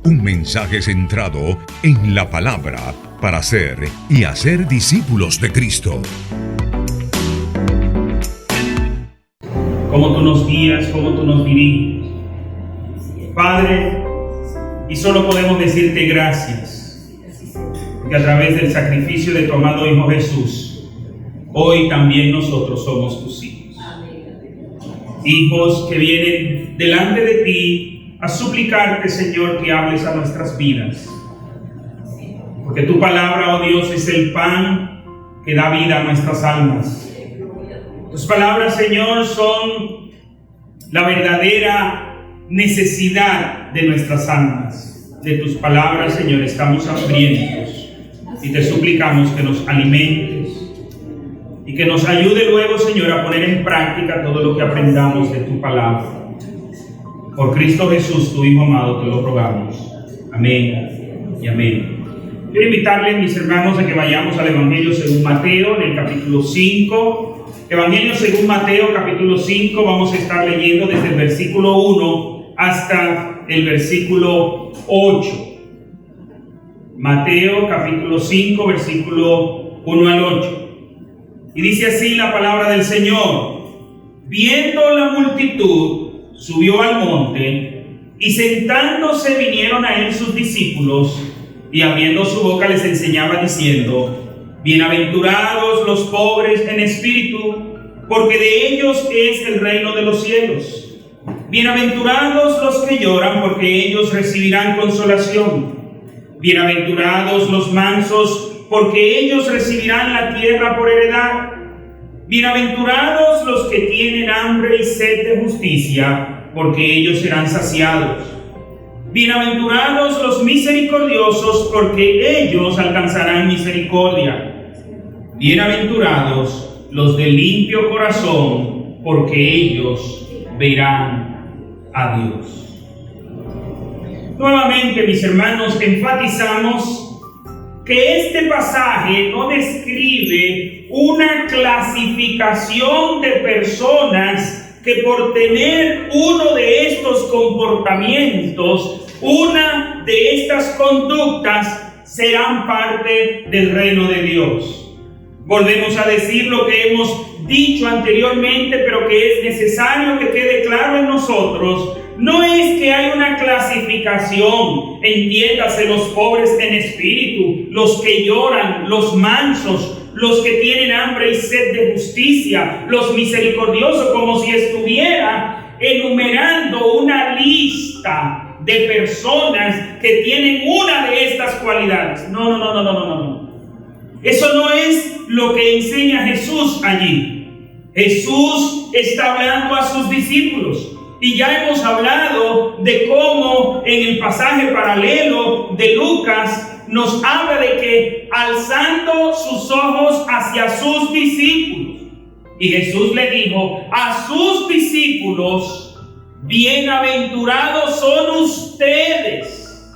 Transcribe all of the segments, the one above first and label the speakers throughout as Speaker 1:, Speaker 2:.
Speaker 1: Un mensaje centrado en la palabra para ser y hacer discípulos de Cristo.
Speaker 2: Cómo tú nos guías, cómo tú nos diriges, Padre, y solo podemos decirte gracias, porque a través del sacrificio de tu amado Hijo Jesús, hoy también nosotros somos tus hijos. Hijos que vienen delante de ti a suplicarte, Señor, que hables a nuestras vidas. Porque tu palabra, oh Dios, es el pan que da vida a nuestras almas. Tus palabras, Señor, son la verdadera necesidad de nuestras almas. De tus palabras, Señor, estamos hambrientos y te suplicamos que nos alimentes y que nos ayude luego, Señor, a poner en práctica todo lo que aprendamos de tu palabra. Por Cristo Jesús, tu Hijo amado, te lo rogamos. Amén y amén. Quiero invitarles, mis hermanos, a que vayamos al Evangelio según Mateo, en el capítulo 5. Evangelio según Mateo, capítulo 5, vamos a estar leyendo desde el versículo 1 hasta el versículo 8. Mateo, capítulo 5, versículo 1 al 8. Y dice así la palabra del Señor: viendo la multitud, subió al monte, y sentándose vinieron a él sus discípulos, y abriendo su boca les enseñaba diciendo: bienaventurados los pobres en espíritu, porque de ellos es el reino de los cielos. Bienaventurados los que lloran, porque ellos recibirán consolación. Bienaventurados los mansos, porque ellos recibirán la tierra por heredad. Bienaventurados los que tienen hambre y sed de justicia, porque ellos serán saciados. Bienaventurados los misericordiosos, porque ellos alcanzarán misericordia. Bienaventurados los de limpio corazón, porque ellos verán a Dios. Nuevamente, mis hermanos, enfatizamos que este pasaje no describe una clasificación de personas que por tener uno de estos comportamientos, una de estas conductas, serán parte del reino de Dios. Volvemos a decir lo que hemos dicho anteriormente, pero que es necesario que quede claro en nosotros. No es que hay una clasificación, entiéndase, los pobres en espíritu, los que lloran, los mansos, los que tienen hambre y sed de justicia, los misericordiosos, como si estuviera enumerando una lista de personas que tienen una de estas cualidades. No. Eso no es lo que enseña Jesús allí. Jesús está hablando a sus discípulos. Y ya hemos hablado de cómo en el pasaje paralelo de Lucas nos habla de que alzando sus ojos hacia sus discípulos, y Jesús le dijo a sus discípulos: bienaventurados son ustedes.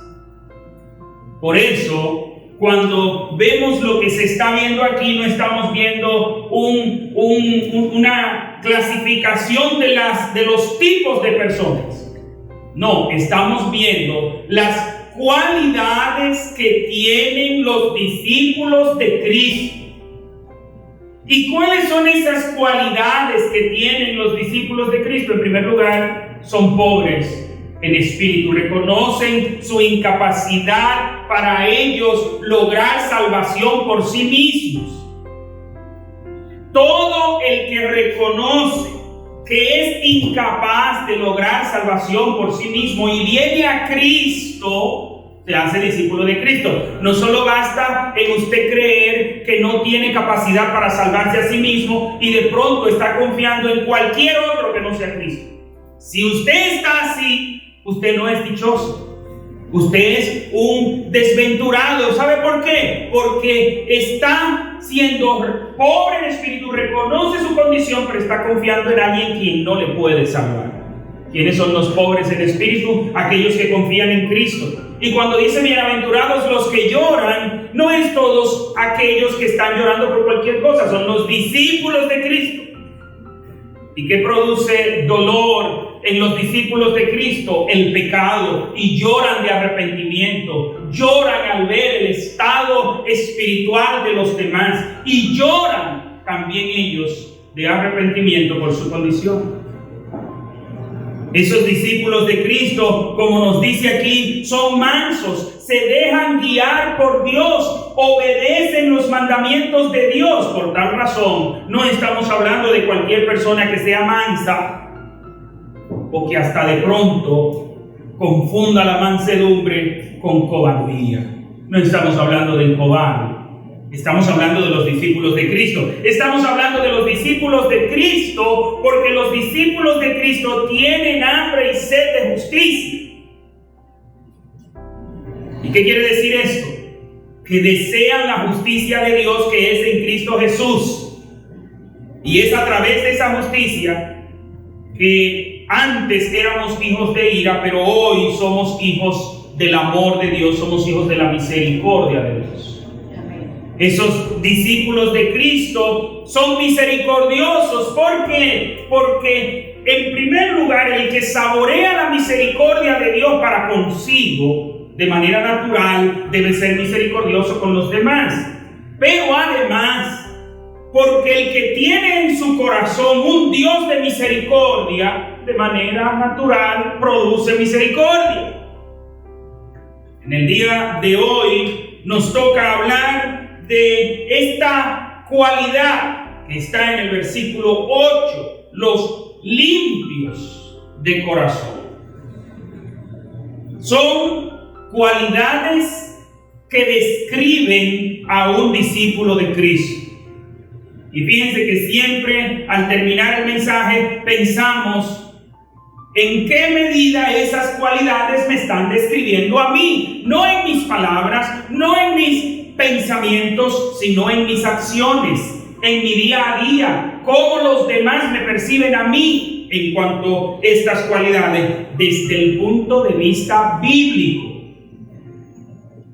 Speaker 2: Por eso, cuando vemos lo que se está viendo aquí, no estamos viendo una clasificación de los tipos de personas. No, estamos viendo las cualidades que tienen los discípulos de Cristo. ¿Y cuáles son esas cualidades que tienen los discípulos de Cristo? En primer lugar, son pobres en espíritu, reconocen su incapacidad para ellos lograr salvación por sí mismos. Todo el que reconoce que es incapaz de lograr salvación por sí mismo y viene a Cristo, se hace discípulo de Cristo. No solo basta en usted creer que no tiene capacidad para salvarse a sí mismo y de pronto está confiando en cualquier otro que no sea Cristo. Si usted está así, usted no es dichoso. Usted es un desventurado. ¿Sabe por qué? Porque está siendo pobre en espíritu, reconoce su condición, pero está confiando en alguien quien no le puede salvar. ¿Quiénes son los pobres en espíritu? Aquellos que confían en Cristo. Y cuando dice bienaventurados los que lloran, no es todos aquellos que están llorando por cualquier cosa, son los discípulos de Cristo. ¿Y qué produce dolor en los discípulos de Cristo el pecado y lloran de arrepentimiento, lloran al ver el estado espiritual de los demás y lloran también ellos de arrepentimiento por su condición. Esos discípulos de Cristo, como nos dice aquí, son mansos, se dejan guiar por Dios, obedecen los mandamientos de Dios. Por tal razón, no estamos hablando de cualquier persona que sea mansa o que hasta de pronto confunda la mansedumbre con cobardía. No estamos hablando del cobarde. Estamos hablando de los discípulos de Cristo. Estamos hablando de los discípulos de Cristo porque los discípulos de Cristo tienen hambre y sed de justicia. ¿Y qué quiere decir esto? Que desean la justicia de Dios que es en Cristo Jesús. Y es a través de esa justicia que antes éramos hijos de ira, pero hoy somos hijos del amor de Dios, somos hijos de la misericordia de Dios. Esos discípulos de Cristo son misericordiosos. ¿Por qué? Porque en primer lugar, el que saborea la misericordia de Dios para consigo, de manera natural, debe ser misericordioso con los demás. Pero además, porque el que tiene en su corazón un Dios de misericordia, de manera natural, produce misericordia. En el día de hoy nos toca hablar de esta cualidad que está en el versículo 8, los limpios de corazón. Son cualidades que describen a un discípulo de Cristo. Y fíjense que siempre al terminar el mensaje pensamos en qué medida esas cualidades me están describiendo a mí, no en mis palabras, no en mis pensamientos, sino en mis acciones, en mi día a día, cómo los demás me perciben a mí en cuanto a estas cualidades desde el punto de vista bíblico.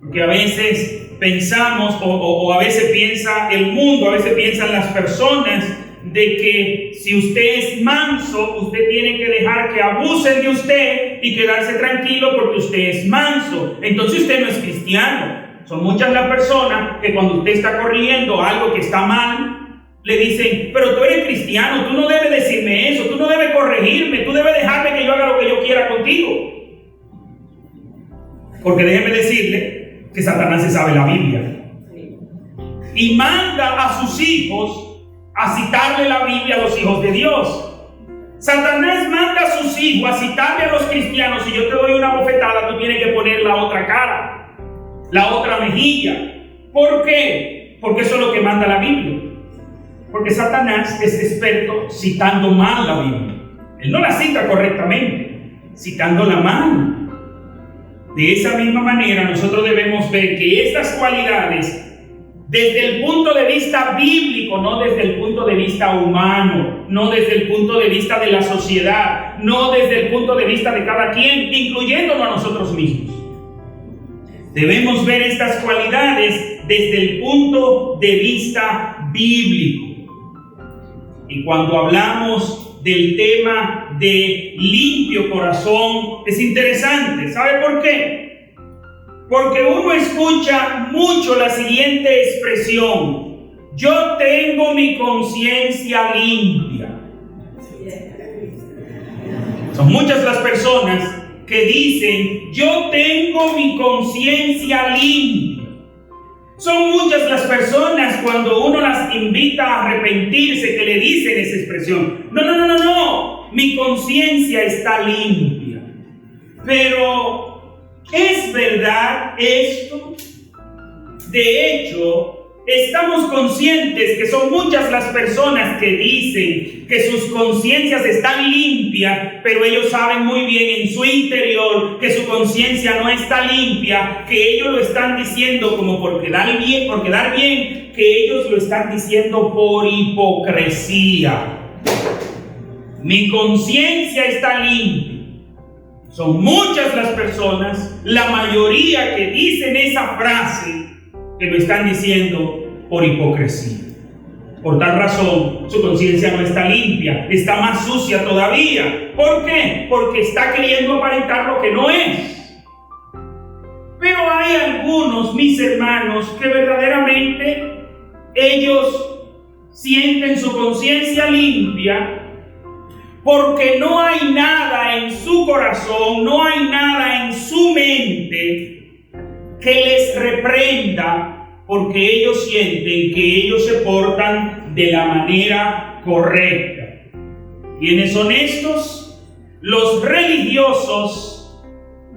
Speaker 2: Porque a veces pensamos o a veces piensa el mundo, a veces piensan las personas de que si usted es manso, usted tiene que dejar que abusen de usted y quedarse tranquilo porque usted es manso. Entonces usted no es cristiano. Son muchas las personas que cuando usted está corrigiendo algo que está mal, le dicen, pero tú eres cristiano, tú no debes decirme eso, tú no debes corregirme, tú debes dejarme que yo haga lo que yo quiera contigo. Porque déjeme decirle que Satanás se sabe la Biblia. Y manda a sus hijos a citarle la Biblia a los hijos de Dios. Satanás manda a sus hijos a citarle a los cristianos. Si yo te doy una bofetada, tú tienes que poner la otra cara, la otra mejilla. ¿Por qué? Porque eso es lo que manda la Biblia. Porque Satanás es experto citando mal la Biblia. Él no la cita correctamente, citándola mal. De esa misma manera nosotros debemos ver que estas cualidades, desde el punto de vista bíblico, no desde el punto de vista humano, no desde el punto de vista de la sociedad, no desde el punto de vista de cada quien, incluyéndonos a nosotros mismos. Debemos ver estas cualidades desde el punto de vista bíblico. Y cuando hablamos del tema de limpio corazón, es interesante. ¿Sabe por qué? Porque uno escucha mucho la siguiente expresión: yo tengo mi conciencia limpia. Son muchas las personas que dicen, yo tengo mi conciencia limpia. Son muchas las personas cuando uno las invita a arrepentirse que le dicen esa expresión. No, mi conciencia está limpia. Pero, ¿es verdad esto? De hecho, estamos conscientes que son muchas las personas que dicen que sus conciencias están limpias, pero ellos saben muy bien en su interior que su conciencia no está limpia, que ellos lo están diciendo como por quedar bien, que ellos lo están diciendo por hipocresía. Mi conciencia está limpia. Son muchas las personas, la mayoría que dicen esa frase, que lo están diciendo por hipocresía. Por tal razón, su conciencia no está limpia, está más sucia todavía. ¿Por qué? Porque está queriendo aparentar lo que no es. Pero hay algunos, mis hermanos, que verdaderamente ellos sienten su conciencia limpia porque no hay nada en su corazón, no hay nada en su mente que les reprenda, porque ellos sienten que ellos se portan de la manera correcta. ¿Quiénes son estos? Los religiosos,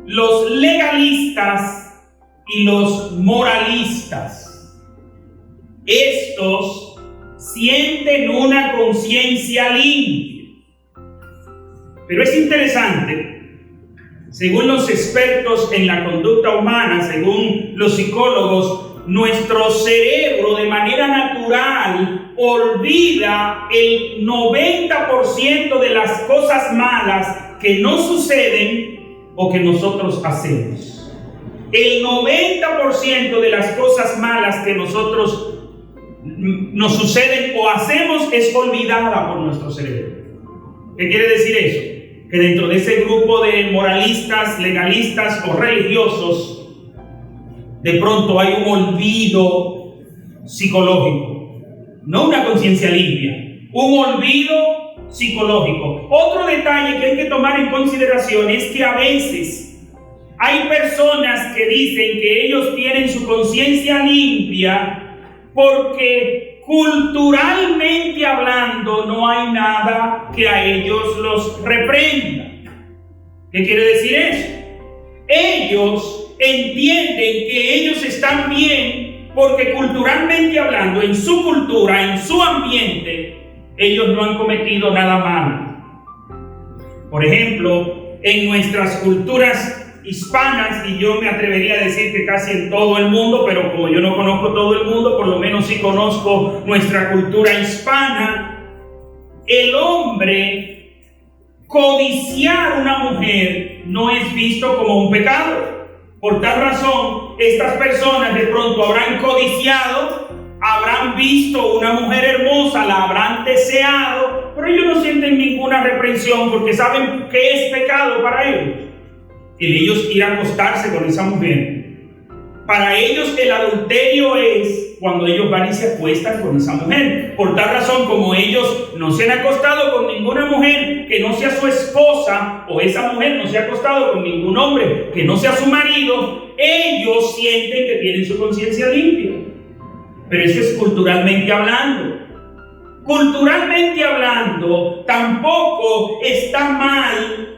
Speaker 2: los legalistas y los moralistas. Estos sienten una conciencia limpia. Pero es interesante, según los expertos en la conducta humana, según los psicólogos, nuestro cerebro de manera natural olvida el 90% de las cosas malas que no suceden o que nosotros hacemos. El 90% de las cosas malas que nosotros nos suceden o hacemos es olvidada por nuestro cerebro. ¿Qué quiere decir eso? Que dentro de ese grupo de moralistas, legalistas o religiosos, de pronto hay un olvido psicológico, no una conciencia limpia, un olvido psicológico. Otro detalle que hay que tomar en consideración es que a veces hay personas que dicen que ellos tienen su conciencia limpia porque culturalmente hablando no hay nada que a ellos los reprenda. ¿Qué quiere decir eso? Ellos entienden que ellos están bien porque culturalmente hablando, en su cultura, en su ambiente, ellos no han cometido nada malo. Por ejemplo, en nuestras culturas hispanas, y yo me atrevería a decir que casi en todo el mundo, pero como yo no conozco todo el mundo, por lo menos sí conozco nuestra cultura hispana, el hombre codiciar una mujer no es visto como un pecado. Por tal razón, estas personas de pronto habrán codiciado, habrán visto una mujer hermosa, la habrán deseado, pero ellos no sienten ninguna reprensión porque saben que es pecado para ellos el ellos ir a acostarse con esa mujer. Para ellos el adulterio es cuando ellos van y se acuestan con esa mujer. Por tal razón, como ellos no se han acostado con ninguna mujer que no sea su esposa, o esa mujer no se ha acostado con ningún hombre que no sea su marido, ellos sienten que tienen su conciencia limpia. Pero eso es culturalmente hablando. Culturalmente hablando, tampoco está mal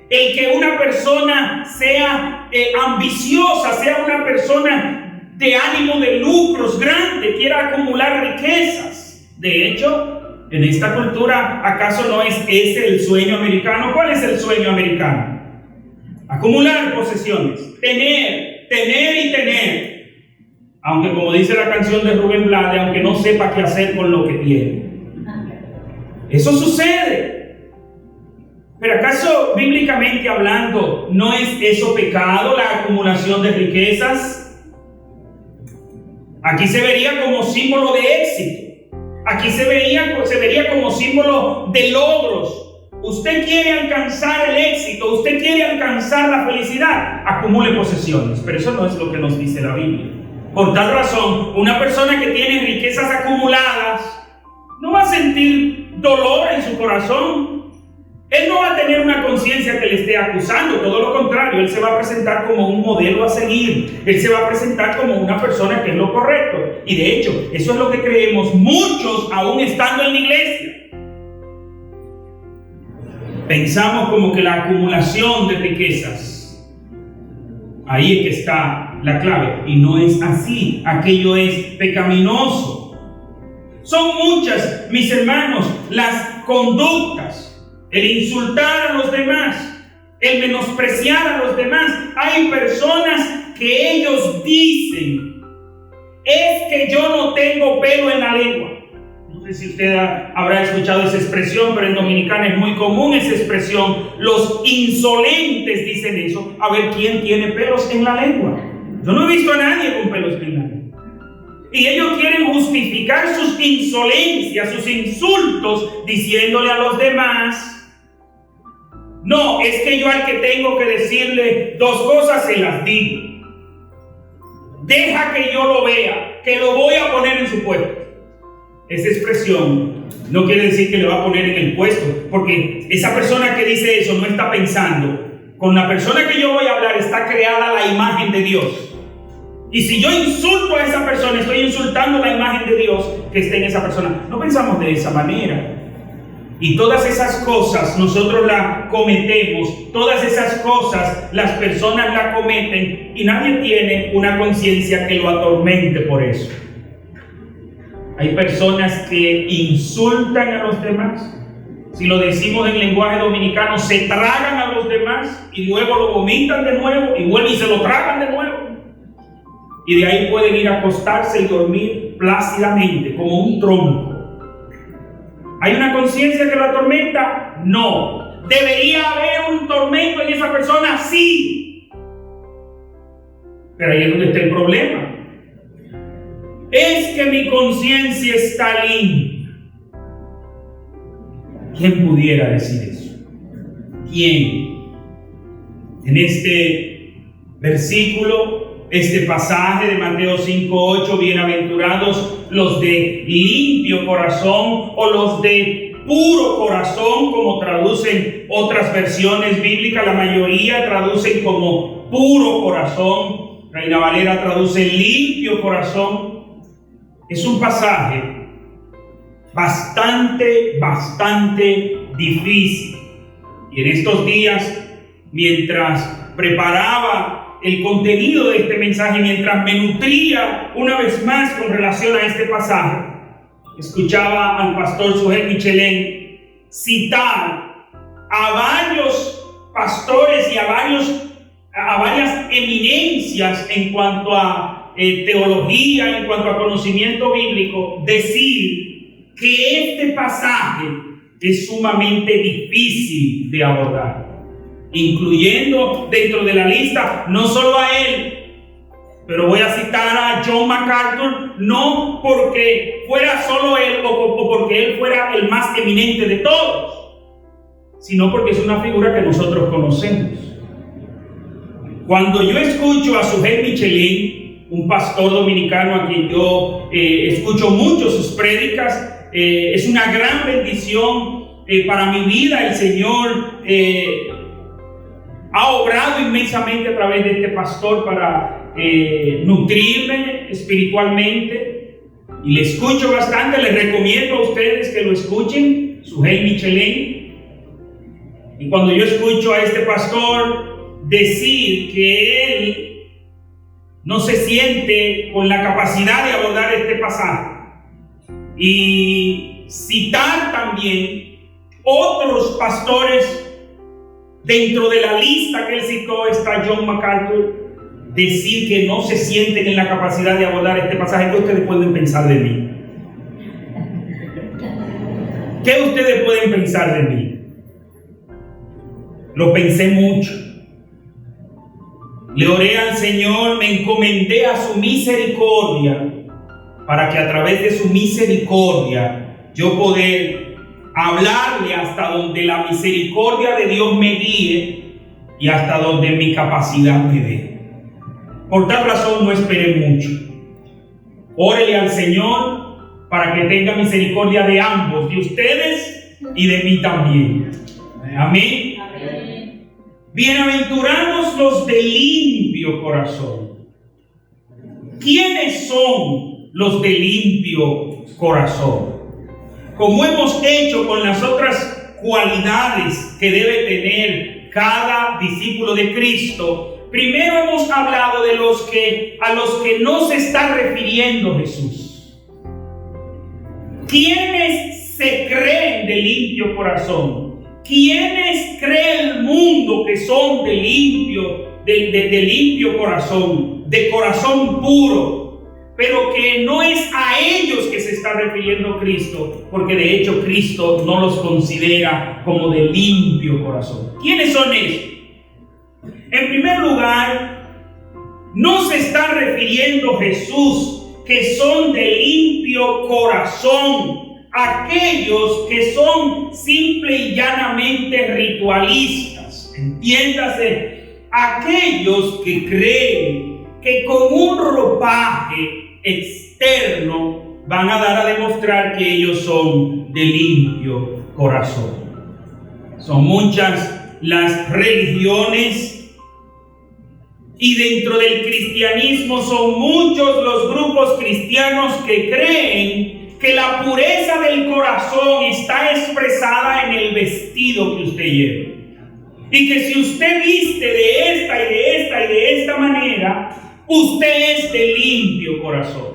Speaker 2: el que una persona sea ambiciosa, sea una persona de ánimo de lucros grande, quiera acumular riquezas. De hecho, en esta cultura, ¿acaso no es ese el sueño americano? ¿Cuál es el sueño americano? Acumular posesiones, tener y tener. Aunque como dice la canción de Rubén Blades, aunque no sepa qué hacer con lo que tiene. Eso sucede. Pero ¿acaso bíblicamente hablando no es eso pecado, la acumulación de riquezas? Aquí se vería como símbolo de éxito. Aquí se vería como símbolo de logros. Usted quiere alcanzar el éxito, usted quiere alcanzar la felicidad, acumule posesiones. Pero eso no es lo que nos dice la Biblia. Por tal razón, una persona que tiene riquezas acumuladas no va a sentir dolor en su corazón. Él no va a tener una conciencia que le esté acusando, todo lo contrario, él se va a presentar como un modelo a seguir, él se va a presentar como una persona que es lo correcto. Y de hecho, eso es lo que creemos muchos aún estando en la iglesia. Pensamos como que la acumulación de riquezas, ahí es que está la clave, y no es así, aquello es pecaminoso. Son muchas, mis hermanos, las conductas. El insultar a los demás, el menospreciar a los demás. Hay personas que ellos dicen, es que yo no tengo pelo en la lengua. No sé si usted habrá escuchado esa expresión, pero en Dominicana es muy común esa expresión. Los insolentes dicen eso. A ver, ¿quién tiene pelos en la lengua? Yo no he visto a nadie con pelos en la lengua. Y ellos quieren justificar sus insolencias, sus insultos, diciéndole a los demás: no, es que yo al que tengo que decirle dos cosas se las digo. Deja que yo lo vea, que lo voy a poner en su puesto. Esa expresión no quiere decir que le va a poner en el puesto, porque esa persona que dice eso no está pensando. Con la persona que yo voy a hablar está creada la imagen de Dios. Y si yo insulto a esa persona, estoy insultando la imagen de Dios que está en esa persona. No pensamos de esa manera. Y todas esas cosas nosotros las cometemos, todas esas cosas las personas las cometen y nadie tiene una conciencia que lo atormente por eso. Hay personas que insultan a los demás. Si lo decimos en lenguaje dominicano, se tragan a los demás y luego lo vomitan de nuevo y vuelven y se lo tragan de nuevo. Y de ahí pueden ir a acostarse y dormir plácidamente como un tronco. ¿Hay una conciencia que lo atormenta? No. ¿Debería haber un tormento en esa persona? Sí. Pero ahí es donde está el problema. Es que mi conciencia está limpia. ¿Quién pudiera decir eso? ¿Quién? En este versículo, este pasaje de Mateo 5:8, bienaventurados los de limpio corazón o los de puro corazón, como traducen otras versiones bíblicas. La mayoría traducen como puro corazón. Reina Valera traduce limpio corazón. Es un pasaje bastante difícil. Y en estos días, mientras preparaba el contenido de este mensaje, mientras me nutría una vez más con relación a este pasaje, escuchaba al pastor Sujel Michelén citar a varios pastores y a varias eminencias en cuanto a teología, en cuanto a conocimiento bíblico, decir que este pasaje es sumamente difícil de abordar, incluyendo dentro de la lista no solo a él, pero voy a citar a John MacArthur, no porque fuera solo él o porque él fuera el más eminente de todos, sino porque es una figura que nosotros conocemos. Cuando yo escucho a Sujel Michelén, un pastor dominicano a quien yo escucho mucho sus prédicas, es una gran bendición para mi vida. El Señor ha obrado inmensamente a través de este pastor para nutrirme espiritualmente, y le escucho bastante. Les recomiendo a ustedes que lo escuchen, Sujel Michelén. Y cuando yo escucho a este pastor decir que él no se siente con la capacidad de abordar este pasaje, y citar también otros pastores dentro de la lista que él citó, está John MacArthur, decir que no se sienten en la capacidad de abordar este pasaje, ¿qué ustedes pueden pensar de mí? ¿Qué ustedes pueden pensar de mí? Lo pensé mucho. Le oré al Señor, me encomendé a su misericordia, para que a través de su misericordia yo poder hablarle hasta donde la misericordia de Dios me guíe y hasta donde mi capacidad me dé. Por tal razón no esperé mucho. Órele al Señor para que tenga misericordia de ambos, de ustedes y de mí también. Amén. Bienaventurados los de limpio corazón. ¿Quiénes son los de limpio corazón? Como hemos hecho con las otras cualidades que debe tener cada discípulo de Cristo, primero hemos hablado de a los que no se está refiriendo Jesús. ¿Quiénes se creen de limpio corazón? ¿Quiénes cree el mundo que son de limpio corazón, de corazón puro? Pero que no es a ellos que se está refiriendo Cristo, porque de hecho Cristo no los considera como de limpio corazón. ¿Quiénes son ellos? En primer lugar, no se está refiriendo Jesús que son de limpio corazón, aquellos que son simple y llanamente ritualistas, entiéndase, aquellos que creen que con un ropaje externo van a dar a demostrar que ellos son de limpio corazón. Son muchas las religiones y dentro del cristianismo son muchos los grupos cristianos que creen que la pureza del corazón está expresada en el vestido que usted lleva. Y que si usted viste de esta y de esta y de esta manera, usted es de limpio corazón.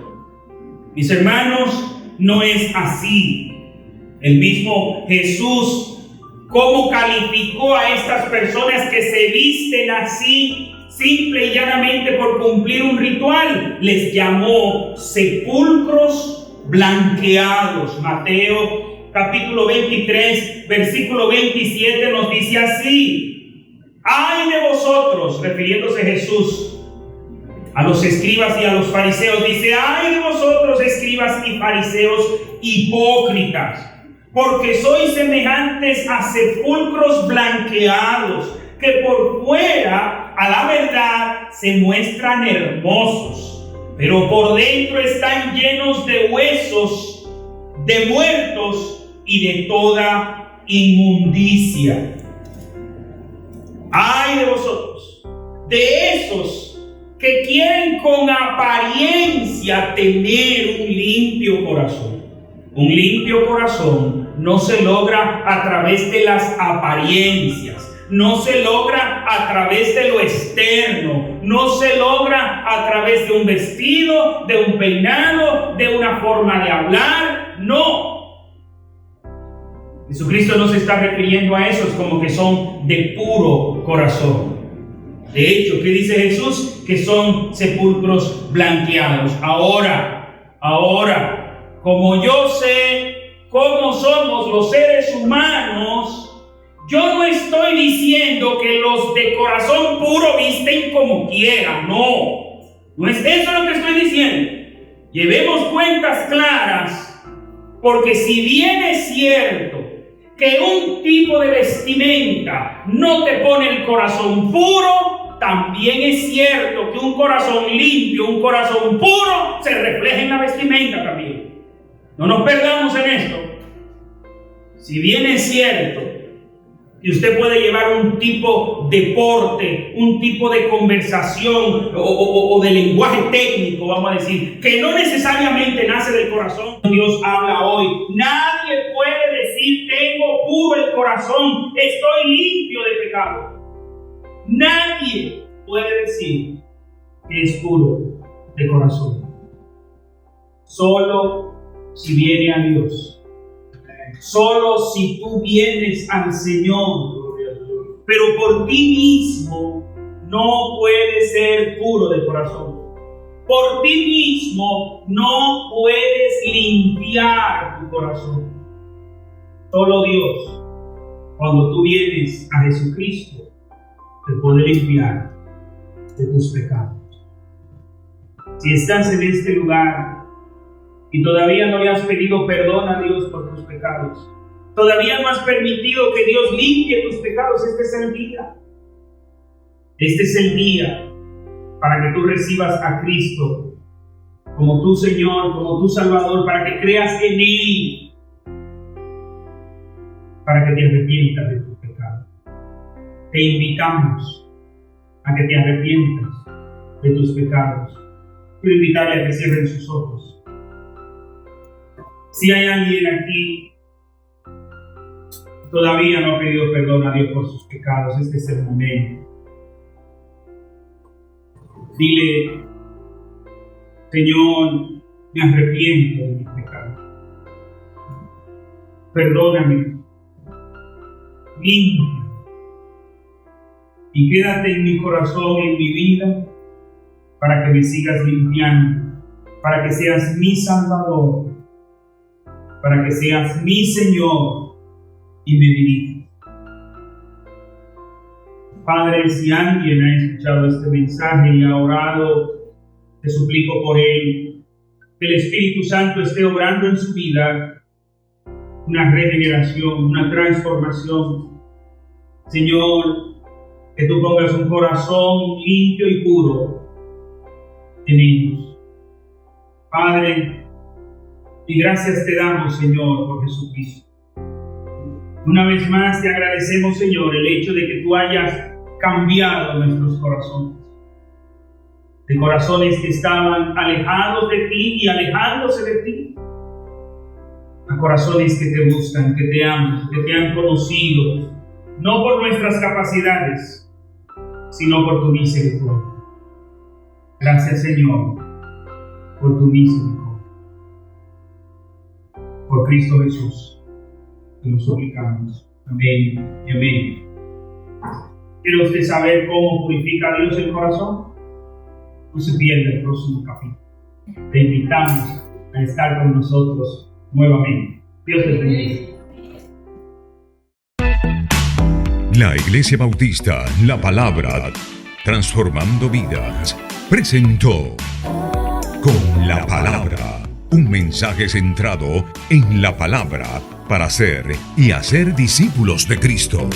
Speaker 2: Mis hermanos, no es así. El mismo Jesús, ¿cómo calificó a estas personas que se visten así, simple y llanamente por cumplir un ritual? Les llamó sepulcros blanqueados. Mateo capítulo 23, versículo 27 nos dice así: ¡ay de vosotros!, refiriéndose Jesús a los escribas y a los fariseos, dice: ¡ay de vosotros, escribas y fariseos hipócritas! Porque sois semejantes a sepulcros blanqueados, que por fuera, a la verdad, se muestran hermosos, pero por dentro están llenos de huesos, de muertos y de toda inmundicia. ¡ay de vosotros!, de esos que quieren con apariencia tener un limpio corazón. Un limpio corazón no se logra a través de las apariencias, no se logra a través de lo externo, no se logra a través de un vestido, de un peinado, de una forma de hablar, no. Jesucristo no se está refiriendo a esos como que son de puro corazón. De hecho, ¿qué dice Jesús? Que son sepulcros blanqueados. Ahora, como yo sé cómo somos los seres humanos, yo no estoy diciendo que los de corazón puro visten como quieran. No es eso lo que estoy diciendo. Llevemos cuentas claras, porque si bien es cierto que un tipo de vestimenta no te pone el corazón puro, también es cierto que un corazón limpio, un corazón puro, se refleja en la vestimenta también. No nos perdamos en esto. Si bien es cierto que usted puede llevar un tipo de porte, un tipo de conversación o de lenguaje técnico, vamos a decir, que no necesariamente nace del corazón, Dios habla hoy. Nadie puede decir: tengo puro el corazón, estoy limpio de pecado. Nadie puede decir que es puro de corazón. Solo si viene a Dios. Solo si tú vienes al Señor. Pero por ti mismo no puedes ser puro de corazón. Por ti mismo no puedes limpiar tu corazón. Solo Dios, cuando tú vienes a Jesucristo, te puede limpiar de tus pecados. Si estás en este lugar y todavía no le has pedido perdón a Dios por tus pecados, todavía no has permitido que Dios limpie tus pecados, este es el día. Este es el día para que tú recibas a Cristo como tu Señor, como tu Salvador, para que creas en Él, para que te arrepientas de tus pecados. Te invitamos a que te arrepientas de tus pecados. Quiero invitarle a que cierren sus ojos. Si hay alguien aquí que todavía no ha pedido perdón a Dios por sus pecados, este es el momento. Dile: Señor, me arrepiento de mis pecados. Perdóname. Limpia. Y quédate en mi corazón, en mi vida, para que me sigas limpiando, para que seas mi Salvador, para que seas mi Señor y me dirijas. Padre, si alguien ha escuchado este mensaje y ha orado, te suplico por él, que el Espíritu Santo esté obrando en su vida una regeneración, una transformación. Señor, que tú pongas un corazón limpio y puro en ellos. Padre, y gracias te damos, Señor, por Jesucristo. Una vez más te agradecemos, Señor, el hecho de que tú hayas cambiado nuestros corazones. De corazones que estaban alejados de ti y alejándose de ti, a corazones que te buscan, que te aman, que te han conocido, no por nuestras capacidades, sino por tu misericordia. Gracias, Señor, por tu misericordia. Por Cristo Jesús, te lo suplicamos. Amén y amén. ¿Quiere usted saber cómo purifica Dios el corazón? No se pierda el próximo capítulo. Te invitamos a estar con nosotros nuevamente. Dios te bendiga.
Speaker 1: La Iglesia Bautista La Palabra, transformando vidas, presentó Con la Palabra, un mensaje centrado en la palabra para ser y hacer discípulos de Cristo.